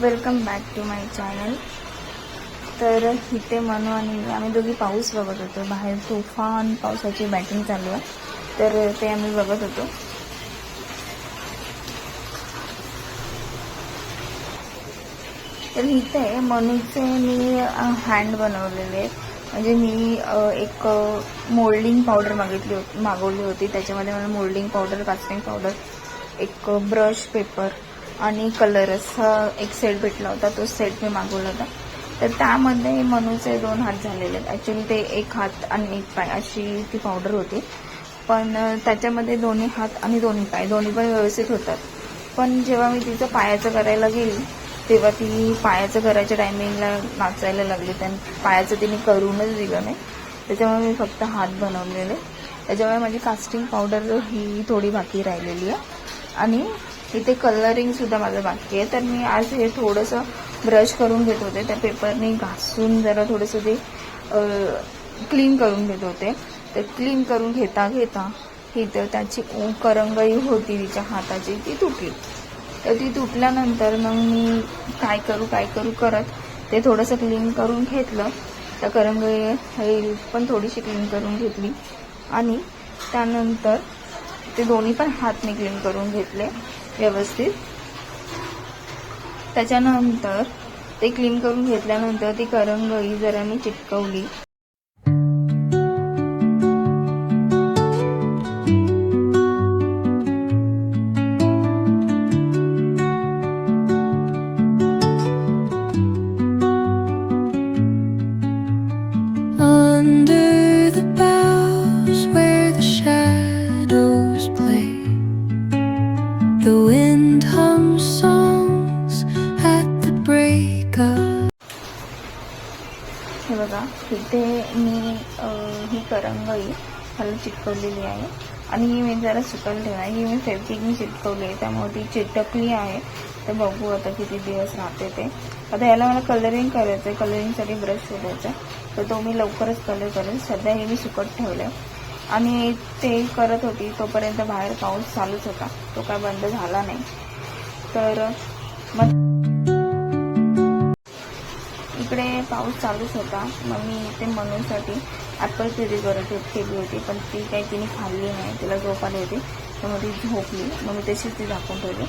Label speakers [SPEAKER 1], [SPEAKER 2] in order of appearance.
[SPEAKER 1] Welcome back to my channel. तर इथे मनू आणि आम्ही दोघी पाऊस बघत होतो। बाहेर तुफान पावसाची बॅटिंग चालू आहे, तर ते आम्ही बघत होतो। तर इथे मनूचे मी हँड बनवलेले आहेत। म्हणजे मी एक मोल्डिंग पावडर मागवली होती। त्याच्यामध्ये मला मोल्डिंग पावडर, कास्टिंग पावडर, एक ब्रश, पेपर आणि कलर असा एक सेट भेटला होता। तो सेट मी मागवला होता। तर त्यामध्ये मनूचे 2 हात झालेले आहेत। ॲक्च्युली ते एक हात आणि एक पाय अशी ती पावडर होती, पण त्याच्यामध्ये दोन्ही हात आणि दोन्ही पाय दोन्ही पण व्यवस्थित होतात। पण जेव्हा मी तिचं पायाचं करायला गेली तेव्हा ती पायाचं करायच्या टायमिंगला नाचायला लागली। त्यानं पायाचं तिने करूनच दिलं नाही, त्याच्यामुळे मी फक्त हात बनवलेले। त्याच्यामुळे माझी कास्टिंग पावडर ही थोडी बाकी राहिलेली आहे आणि इथे कलरिंगसुद्धा माझं बाकी आहे। तर मी आज हे थोडंसं ब्रश करून घेत होते, त्या पेपरने घासून जरा थोडंसं ते क्लीन करून घेत होते। तर क्लीन करून घेता घेता इथं त्याची करंगळी होती तिच्या हाताची, ती तुटली। तर ती तुटल्यानंतर मग मी काय करू करत ते थोडंसं क्लीन करून घेतलं। त्या करंगळी पण थोडीशी क्लीन करून घेतली आणि त्यानंतर ते दोन्ही पण हात मी क्लीन करून घेतले व्यवस्थित। त्याच्यानंतर ते क्लीन करून घेतल्यानंतर ती करंगळी जरा मी चिटकवली।
[SPEAKER 2] Under the boughs where the shadows play, the wind hums songs at the break of.
[SPEAKER 1] हे बघा, इथे मी ही करंगळी खाली चिटकवलेली आहे आणि ही मी जरा सुकल ठेवाय। ही मी फेविक्विकने चिटकवली आहे, त्यामुळे ती चिटकली आहे। तर बघू आता किती दिवस राहते ते। आता याला मला कलरिंग करायचं आहे, कलरिंगसाठी ब्रश शोधायचा आहे, तर तो मी लवकरच कलर करेन। सध्या हे मी सुकत ठेवलं आहे आणि ते करत होती तोपर्यंत बाहेर पाऊस चालूच होता, तो काय बंद झाला नाही। तर मग इकडे पाऊस चालूच होता। मग मी इथे मनूसाठी ॲपल प्युरी केली होती, पण ती काही तिने खाल्ली नाही, तिला झोप आली होती, त्यामुळे ती झोपली। मग मी तशीच ती झाकून ठेवली।